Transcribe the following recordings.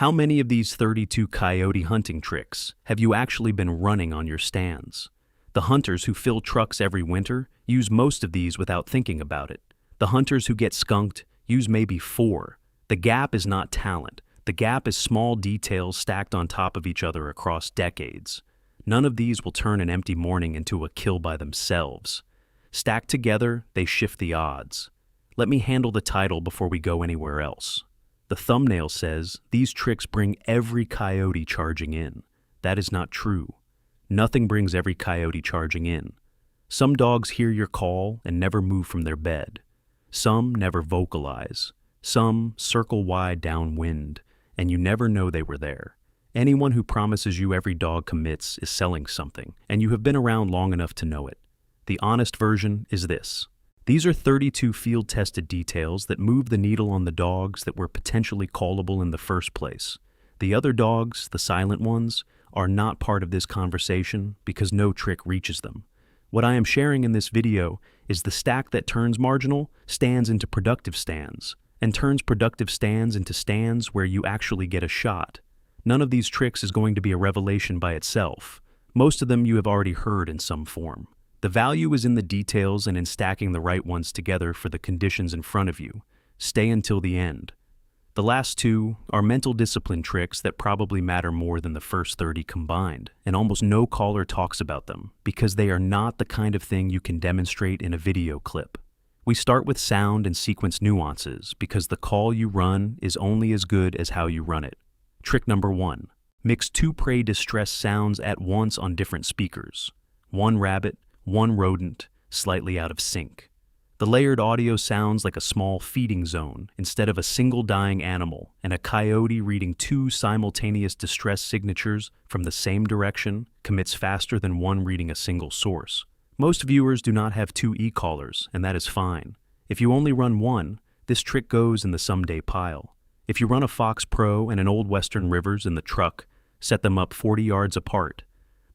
How many of these 32 coyote hunting tricks have you actually been running on your stands? The hunters who fill trucks every winter use most of these without thinking about it. The hunters who get skunked use maybe 4. The gap is not talent. The gap is small details stacked on top of each other across decades. None of these will turn an empty morning into a kill by themselves. Stacked together, they shift the odds. Let me handle the title before we go anywhere else. The thumbnail says, "These tricks bring every coyote charging in." That is not true. Nothing brings every coyote charging in. Some dogs hear your call and never move from their bed. Some never vocalize. Some circle wide downwind, and you never know they were there. Anyone who promises you every dog commits is selling something, and you have been around long enough to know it. The honest version is this. These are 32 field-tested details that move the needle on the dogs that were potentially callable in the first place. The other dogs, the silent ones, are not part of this conversation because no trick reaches them. What I am sharing in this video is the stack that turns marginal stands into productive stands, and turns productive stands into stands where you actually get a shot. None of these tricks is going to be a revelation by itself. Most of them you have already heard in some form. The value is in the details and in stacking the right ones together for the conditions in front of you. Stay until the end. The last 2 are mental discipline tricks that probably matter more than the first 30 combined, and almost no caller talks about them because they are not the kind of thing you can demonstrate in a video clip. We start with sound and sequence nuances because the call you run is only as good as how you run it. Trick number 1. Mix 2 prey distress sounds at once on different speakers. 1 rabbit, 1 rodent, slightly out of sync. The layered audio sounds like a small feeding zone instead of a single dying animal, and a coyote reading 2 simultaneous distress signatures from the same direction commits faster than one reading a single source. Most viewers do not have 2 e-callers, and that is fine. If you only run 1, this trick goes in the someday pile. If you run a Fox Pro and an Old Western Rivers in the truck, set them up 40 yards apart,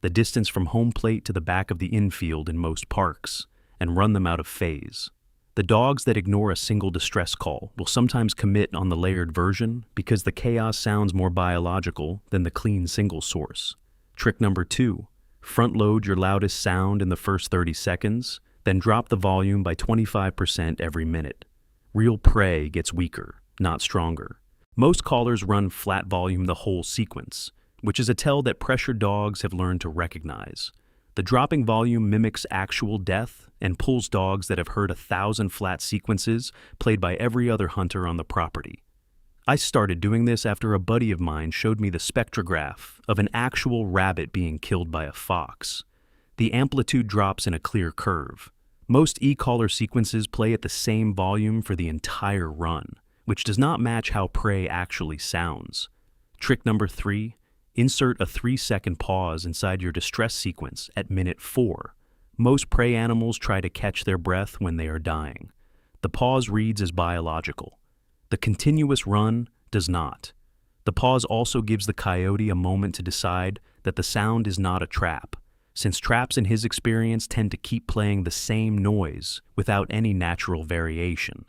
the distance from home plate to the back of the infield in most parks, and run them out of phase. The dogs that ignore a single distress call will sometimes commit on the layered version because the chaos sounds more biological than the clean single source. Trick number 2. Front load your loudest sound in the first 30 seconds, then drop the volume by 25% every minute. Real prey gets weaker, not stronger. Most callers run flat volume the whole sequence, which is a tell that pressured dogs have learned to recognize. The dropping volume mimics actual death and pulls dogs that have heard 1,000 flat sequences played by every other hunter on the property. I started doing this after a buddy of mine showed me the spectrograph of an actual rabbit being killed by a fox. The amplitude drops in a clear curve. Most e-caller sequences play at the same volume for the entire run, which does not match how prey actually sounds. Trick number 3. Insert a 3-second pause inside your distress sequence at minute 4. Most prey animals try to catch their breath when they are dying. The pause reads as biological. The continuous run does not. The pause also gives the coyote a moment to decide that the sound is not a trap, since traps in his experience tend to keep playing the same noise without any natural variation.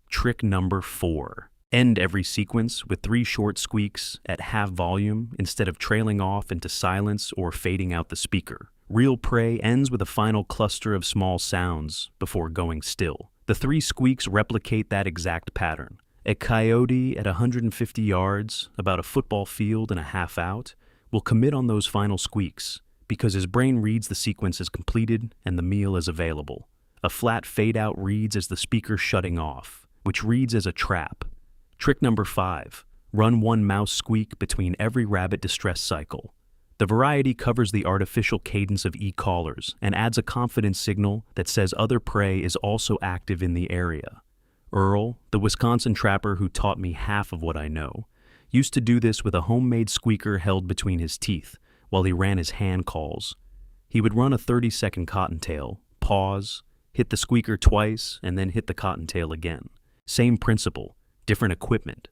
Trick number 4. End every sequence with 3 short squeaks at half volume instead of trailing off into silence or fading out the speaker. Real prey ends with a final cluster of small sounds before going still. The 3 squeaks replicate that exact pattern. A coyote at 150 yards, about a football field and a half out, will commit on those final squeaks because his brain reads the sequence as completed and the meal is available. A flat fade-out reads as the speaker shutting off, which reads as a trap. Trick number 5. Run 1 mouse squeak between every rabbit distress cycle. The variety covers the artificial cadence of e-callers and adds a confidence signal that says other prey is also active in the area. Earl, the Wisconsin trapper who taught me half of what I know, used to do this with a homemade squeaker held between his teeth while he ran his hand calls. He would run a 30-second cottontail, pause, hit the squeaker twice, and then hit the cottontail again. Same principle. Different equipment.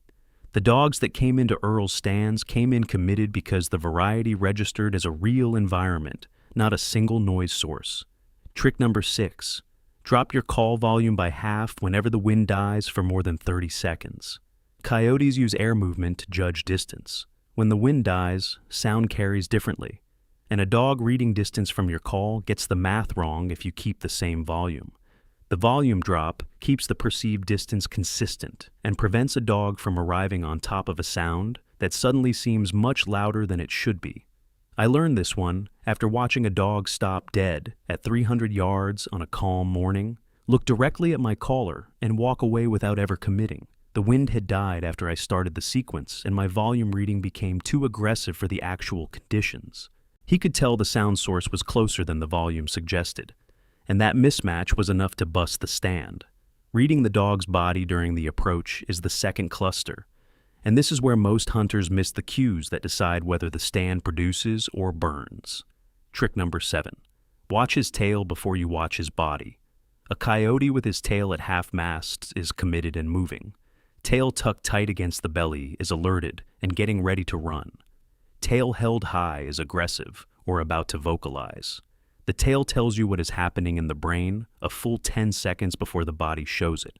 The dogs that came into Earl's stands came in committed because the variety registered as a real environment, not a single noise source. Trick number 6. Drop your call volume by half whenever the wind dies for more than 30 seconds. Coyotes use air movement to judge distance. When the wind dies, sound carries differently. And a dog reading distance from your call gets the math wrong if you keep the same volume. The volume drop keeps the perceived distance consistent and prevents a dog from arriving on top of a sound that suddenly seems much louder than it should be. I learned this one after watching a dog stop dead at 300 yards on a calm morning, look directly at my caller, and walk away without ever committing. The wind had died after I started the sequence, and my volume reading became too aggressive for the actual conditions. He could tell the sound source was closer than the volume suggested, and that mismatch was enough to bust the stand. Reading the dog's body during the approach is the second cluster, and this is where most hunters miss the cues that decide whether the stand produces or burns. Trick number 7. Watch his tail before you watch his body. A coyote with his tail at half-mast is committed and moving. Tail tucked tight against the belly is alerted and getting ready to run. Tail held high is aggressive or about to vocalize. The tail tells you what is happening in the brain a full 10 seconds before the body shows it.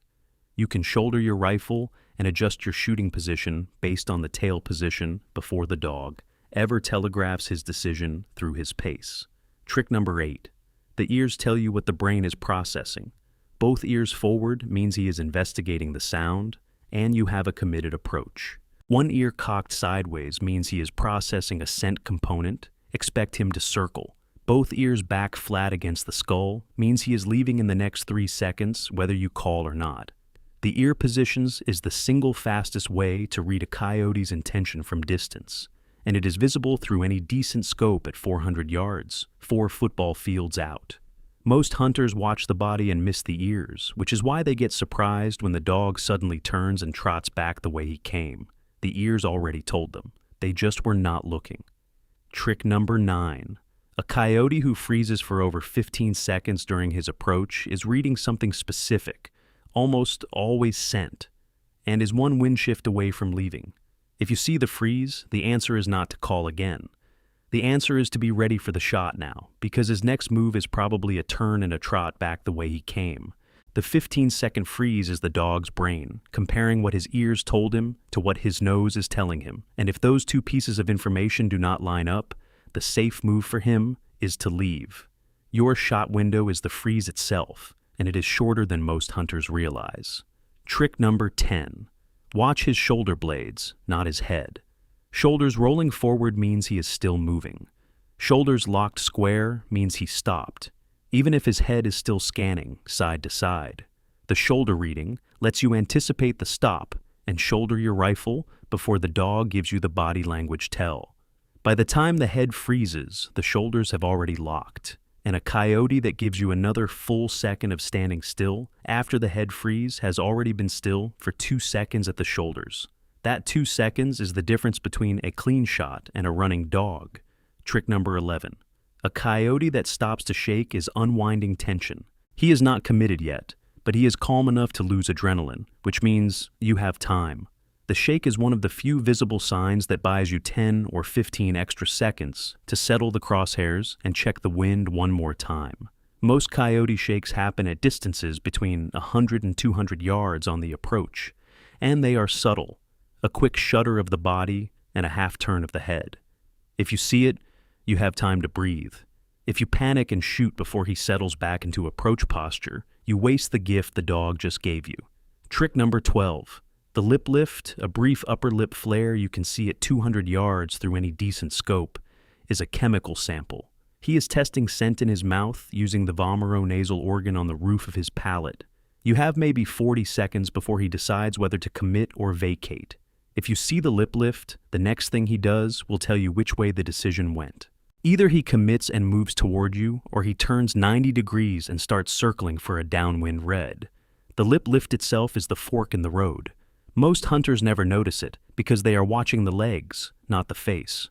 You can shoulder your rifle and adjust your shooting position based on the tail position before the dog ever telegraphs his decision through his pace. Trick number 8. The ears tell you what the brain is processing. Both ears forward means he is investigating the sound, and you have a committed approach. One ear cocked sideways means he is processing a scent component. Expect him to circle. Both ears back flat against the skull means he is leaving in the next 3 seconds, whether you call or not. The ear positions is the single fastest way to read a coyote's intention from distance, and it is visible through any decent scope at 400 yards, 4 football fields out. Most hunters watch the body and miss the ears, which is why they get surprised when the dog suddenly turns and trots back the way he came. The ears already told them. They just were not looking. Trick number 9. A coyote who freezes for over 15 seconds during his approach is reading something specific, almost always scent, and is one wind shift away from leaving. If you see the freeze, the answer is not to call again. The answer is to be ready for the shot now, because his next move is probably a turn and a trot back the way he came. The 15-second freeze is the dog's brain, comparing what his ears told him to what his nose is telling him. And if those two pieces of information do not line up, the safe move for him is to leave. Your shot window is the freeze itself, and it is shorter than most hunters realize. Trick number 10. Watch his shoulder blades, not his head. Shoulders rolling forward means he is still moving. Shoulders locked square means he stopped, even if his head is still scanning side to side. The shoulder reading lets you anticipate the stop and shoulder your rifle before the dog gives you the body language tell. By the time the head freezes, the shoulders have already locked, and a coyote that gives you another full second of standing still after the head freeze has already been still for 2 seconds at the shoulders. That 2 seconds is the difference between a clean shot and a running dog. Trick number 11. A coyote that stops to shake is unwinding tension. He is not committed yet, but he is calm enough to lose adrenaline, which means you have time. The shake is one of the few visible signs that buys you 10 or 15 extra seconds to settle the crosshairs and check the wind one more time. Most coyote shakes happen at distances between 100 and 200 yards on the approach, and they are subtle, a quick shudder of the body and a half turn of the head. If you see it, you have time to breathe. If you panic and shoot before he settles back into approach posture, you waste the gift the dog just gave you. Trick number 12. The lip lift, a brief upper lip flare you can see at 200 yards through any decent scope, is a chemical sample. He is testing scent in his mouth using the vomeronasal organ on the roof of his palate. You have maybe 40 seconds before he decides whether to commit or vacate. If you see the lip lift, the next thing he does will tell you which way the decision went. Either he commits and moves toward you, or he turns 90 degrees and starts circling for a downwind red. The lip lift itself is the fork in the road. Most hunters never notice it because they are watching the legs, not the face.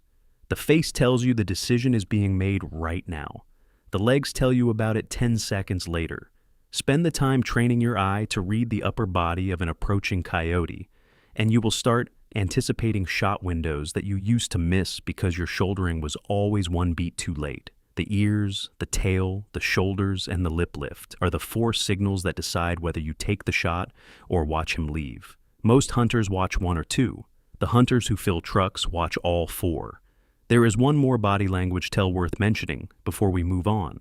The face tells you the decision is being made right now. The legs tell you about it 10 seconds later. Spend the time training your eye to read the upper body of an approaching coyote, and you will start anticipating shot windows that you used to miss because your shouldering was always one beat too late. The ears, the tail, the shoulders, and the lip lift are the 4 signals that decide whether you take the shot or watch him leave. Most hunters watch one or two. The hunters who fill trucks watch all four. There is one more body language tell worth mentioning before we move on,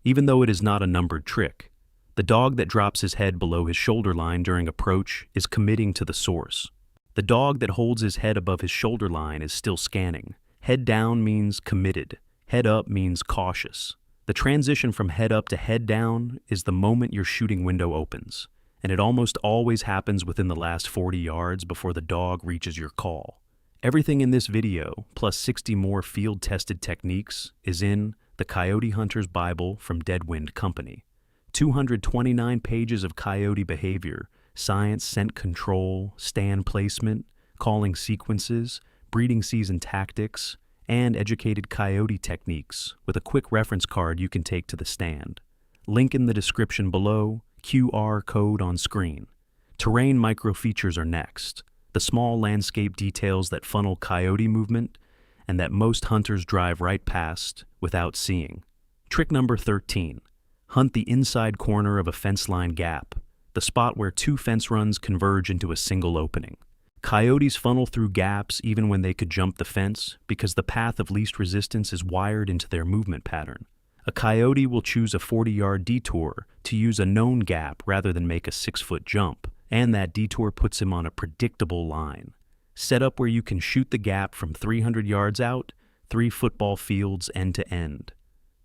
even though it is not a numbered trick. The dog that drops his head below his shoulder line during approach is committing to the source. The dog that holds his head above his shoulder line is still scanning. Head down means committed. Head up means cautious. The transition from head up to head down is the moment your shooting window opens, and it almost always happens within the last 40 yards before the dog reaches your call. Everything in this video, plus 60 more field-tested techniques, is in the Coyote Hunter's Bible from Deadwind Company. 229 pages of coyote behavior, science, scent control, stand placement, calling sequences, breeding season tactics, and educated coyote techniques with a quick reference card you can take to the stand. Link in the description below, QR code on screen. Terrain microfeatures are next, the small landscape details that funnel coyote movement and that most hunters drive right past without seeing. Trick number 13. Hunt the inside corner of a fence line gap, the spot where two fence runs converge into a single opening. Coyotes funnel through gaps even when they could jump the fence because the path of least resistance is wired into their movement pattern. A coyote will choose a 40-yard detour to use a known gap rather than make a 6-foot jump, and that detour puts him on a predictable line. Set up where you can shoot the gap from 300 yards out, 3 football fields end to end.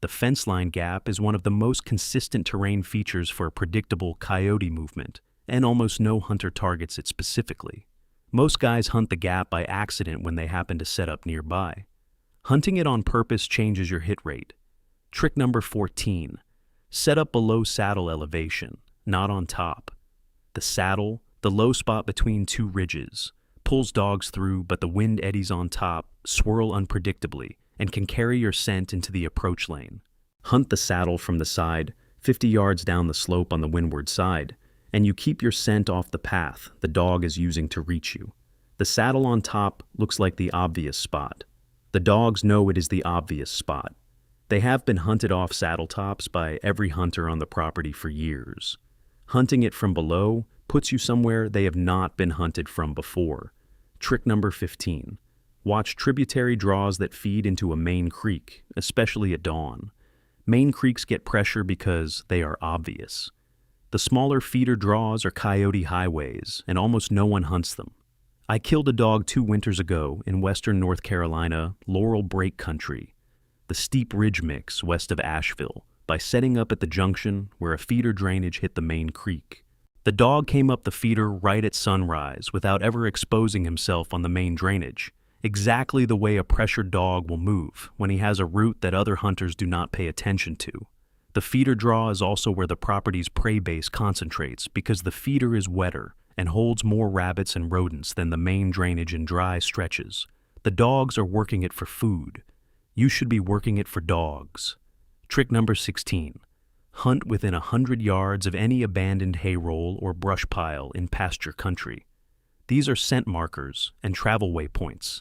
The fence line gap is one of the most consistent terrain features for a predictable coyote movement, and almost no hunter targets it specifically. Most guys hunt the gap by accident when they happen to set up nearby. Hunting it on purpose changes your hit rate. Trick number 14. Set up below saddle elevation, not on top. The saddle, the low spot between two ridges, pulls dogs through, but the wind eddies on top swirl unpredictably and can carry your scent into the approach lane. Hunt the saddle from the side, 50 yards down the slope on the windward side, and you keep your scent off the path the dog is using to reach you. The saddle on top looks like the obvious spot. The dogs know it is the obvious spot. They have been hunted off saddle tops by every hunter on the property for years. Hunting it from below puts you somewhere they have not been hunted from before. Trick number 15. Watch tributary draws that feed into a main creek, especially at dawn. Main creeks get pressure because they are obvious. The smaller feeder draws are coyote highways, and almost no one hunts them. I killed a dog 2 winters ago in western North Carolina, Laurel Break Country, the steep ridge mix west of Asheville, by setting up at the junction where a feeder drainage hit the main creek. The dog came up the feeder right at sunrise without ever exposing himself on the main drainage, exactly the way a pressured dog will move when he has a route that other hunters do not pay attention to. The feeder draw is also where the property's prey base concentrates because the feeder is wetter and holds more rabbits and rodents than the main drainage in dry stretches. The dogs are working it for food. You should be working it for dogs. Trick number 16. Hunt within 100 yards of any abandoned hayroll or brush pile in pasture country. These are scent markers and travel waypoints.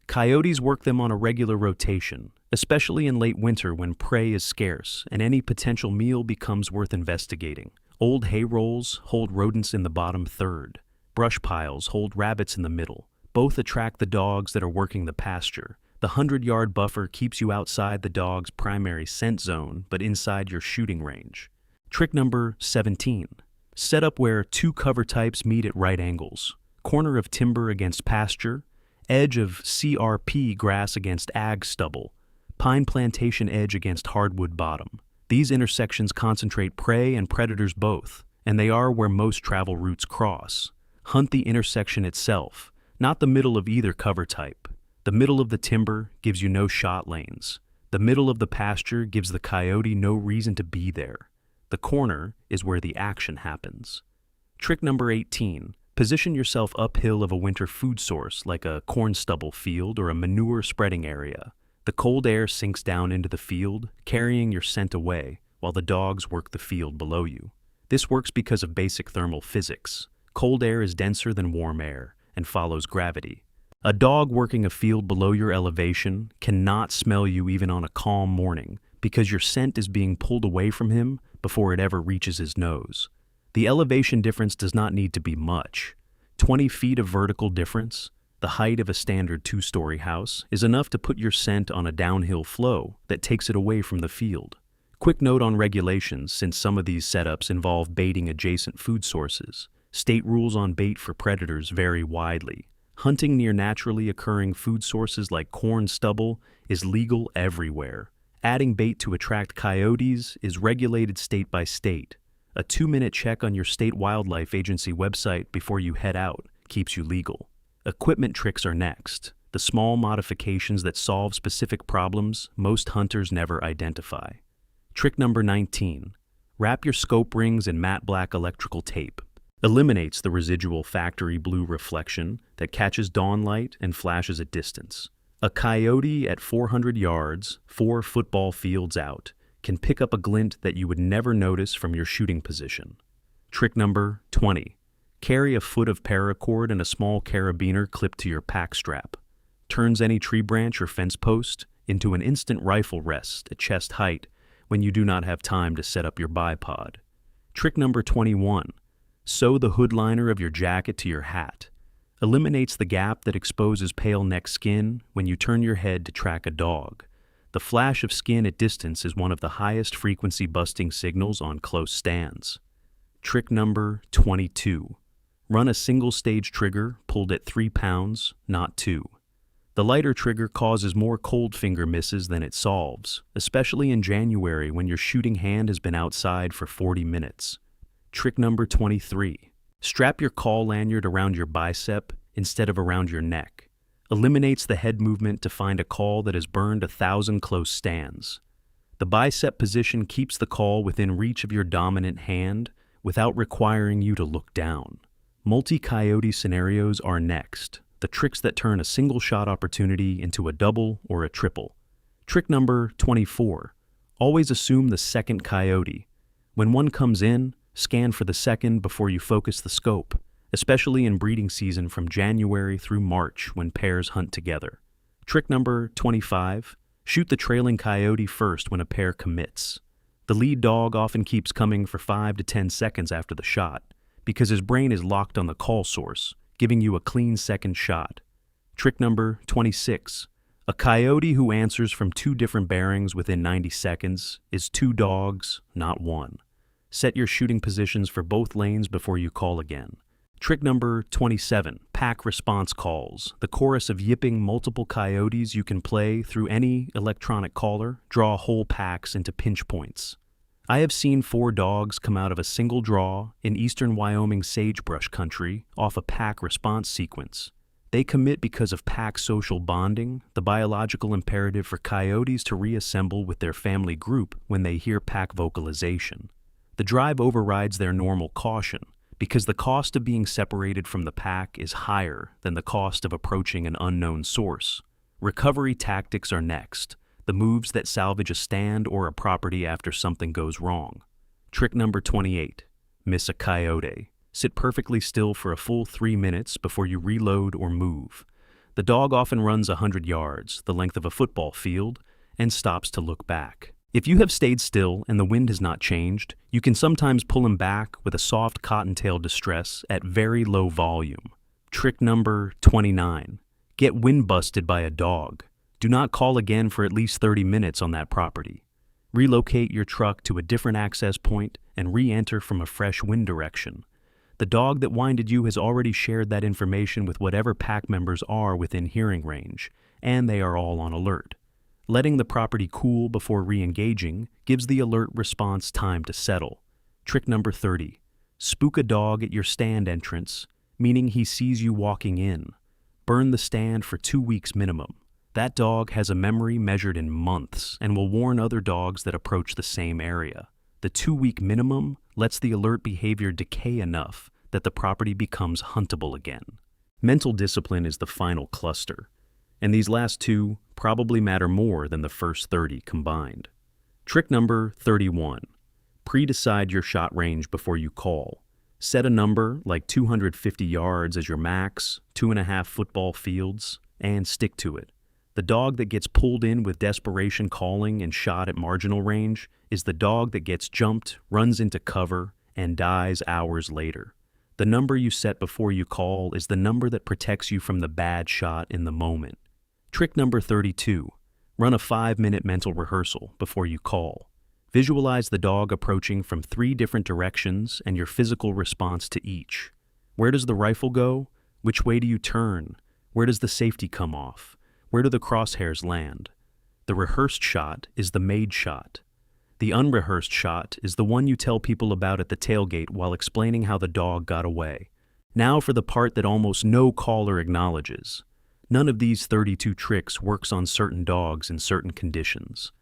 Coyotes work them on a regular rotation, especially in late winter when prey is scarce and any potential meal becomes worth investigating. Old hayrolls hold rodents in the bottom third. Brush piles hold rabbits in the middle. Both attract the dogs that are working the pasture. The 100-yard buffer keeps you outside the dog's primary scent zone, but inside your shooting range. Trick number 17. Set up where 2 cover types meet at right angles. Corner of timber against pasture, edge of CRP grass against ag stubble, pine plantation edge against hardwood bottom. These intersections concentrate prey and predators both, and they are where most travel routes cross. Hunt the intersection itself, not the middle of either cover type. The middle of the timber gives you no shot lanes. The middle of the pasture gives the coyote no reason to be there. The corner is where the action happens. Trick number 18. Position yourself uphill of a winter food source like a corn stubble field or a manure spreading area. The cold air sinks down into the field, carrying your scent away, while the dogs work the field below you. This works because of basic thermal physics. Cold air is denser than warm air and follows gravity. A dog working a field below your elevation cannot smell you even on a calm morning because your scent is being pulled away from him before it ever reaches his nose. The elevation difference does not need to be much. 20 feet of vertical difference, the height of a standard two-story house, is enough to put your scent on a downhill flow that takes it away from the field. Quick note on regulations, since some of these setups involve baiting adjacent food sources. State rules on bait for predators vary widely. Hunting near naturally occurring food sources like corn stubble is legal everywhere. Adding bait to attract coyotes is regulated state by state. A 2-minute check on your state wildlife agency website before you head out keeps you legal. Equipment tricks are next, the small modifications that solve specific problems most hunters never identify. Trick number 19. Wrap your scope rings in matte black electrical tape. Eliminates the residual factory blue reflection that catches dawn light and flashes at distance. A coyote at 400 yards, 4 football fields out, can pick up a glint that you would never notice from your shooting position. Trick number 20. Carry a foot of paracord and a small carabiner clipped to your pack strap. Turns any tree branch or fence post into an instant rifle rest at chest height when you do not have time to set up your bipod. Trick number 21. Sew the hood liner of your jacket to your hat. Eliminates the gap that exposes pale neck skin when you turn your head to track a dog. The flash of skin at distance is one of the highest frequency busting signals on close stands. Trick number 22. Run a single stage trigger pulled at 3 pounds, not 2. The lighter trigger causes more cold finger misses than it solves, especially in January when your shooting hand has been outside for 40 minutes. Trick number 23. Strap your call lanyard around your bicep instead of around your neck. Eliminates the head movement to find a call that has burned 1,000 close stands. The bicep position keeps the call within reach of your dominant hand without requiring you to look down. Multi-coyote scenarios are next, the tricks that turn a single shot opportunity into a double or a triple. Trick number 24. Always assume the second coyote. When one comes in, scan for the second before you focus the scope, especially in breeding season from January through March when pairs hunt together. Trick number 25. Shoot the trailing coyote first when a pair commits. The lead dog often keeps coming for 5 to 10 seconds after the shot, because his brain is locked on the call source, giving you a clean second shot. Trick number 26. A coyote who answers from 2 different bearings within 90 seconds is 2 dogs, not 1. Set your shooting positions for both lanes before you call again. Trick number 27. Pack response calls. The chorus of yipping multiple coyotes you can play through any electronic caller draw whole packs into pinch points. I have seen 4 dogs come out of a single draw in eastern Wyoming sagebrush country off a pack response sequence. They commit because of pack social bonding, the biological imperative for coyotes to reassemble with their family group when they hear pack vocalization. The drive overrides their normal caution because the cost of being separated from the pack is higher than the cost of approaching an unknown source. Recovery tactics are next, the moves that salvage a stand or a property after something goes wrong. Trick number 28. Miss a coyote. Sit perfectly still for a full 3 minutes before you reload or move. The dog often runs 100 yards, the length of a football field, and stops to look back. If you have stayed still and the wind has not changed, you can sometimes pull him back with a soft cottontail distress at very low volume. Trick number 29. Get wind busted by a dog. Do not call again for at least 30 minutes on that property. Relocate your truck to a different access point and re-enter from a fresh wind direction. The dog that winded you has already shared that information with whatever pack members are within hearing range, and they are all on alert. Letting the property cool before re-engaging gives the alert response time to settle. Trick number 30. Spook a dog at your stand entrance, meaning he sees you walking in. Burn the stand for 2 weeks minimum. That dog has a memory measured in months and will warn other dogs that approach the same area. The 2-week minimum lets the alert behavior decay enough that the property becomes huntable again. Mental discipline is the final cluster, and these last 2 probably matter more than the first 30 combined. Trick number 31. Pre-decide your shot range before you call. Set a number like 250 yards as your max, 2.5 football fields, and stick to it. The dog that gets pulled in with desperation calling and shot at marginal range is the dog that gets jumped, runs into cover, and dies hours later. The number you set before you call is the number that protects you from the bad shot in the moment. Trick number 32. Run a 5-minute mental rehearsal before you call. Visualize the dog approaching from 3 different directions and your physical response to each. Where does the rifle go? Which way do you turn? Where does the safety come off? Where do the crosshairs land? The rehearsed shot is the made shot. The unrehearsed shot is the one you tell people about at the tailgate while explaining how the dog got away. Now for the part that almost no caller acknowledges. None of these 32 tricks works on certain dogs in certain conditions.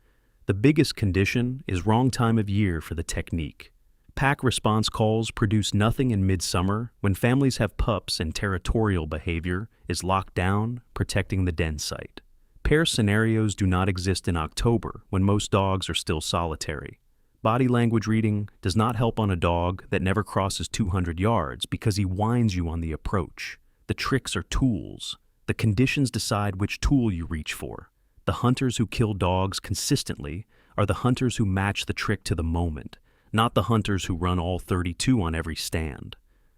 The biggest condition is wrong time of year for the technique. Pack response calls produce nothing in midsummer when families have pups and territorial behavior is locked down, protecting the den site. Pair scenarios do not exist in October when most dogs are still solitary. Body language reading does not help on a dog that never crosses 200 yards because he whines you on the approach. The tricks are tools. The conditions decide which tool you reach for. The hunters who kill dogs consistently are the hunters who match the trick to the moment, not the hunters who run all 32 on every stand.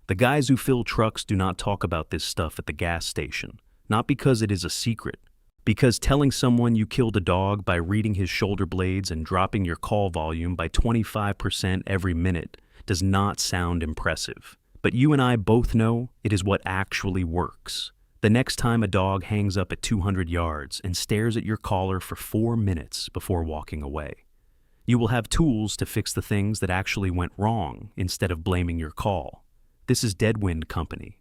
The guys who fill trucks do not talk about this stuff at the gas station, not because it is a secret, because telling someone you killed a dog by reading his shoulder blades and dropping your call volume by 25% every minute does not sound impressive. But you and I both know it is what actually works. The next time a dog hangs up at 200 yards and stares at your collar for 4 minutes before walking away, you will have tools to fix the things that actually went wrong instead of blaming your call. This is Deadwind Company.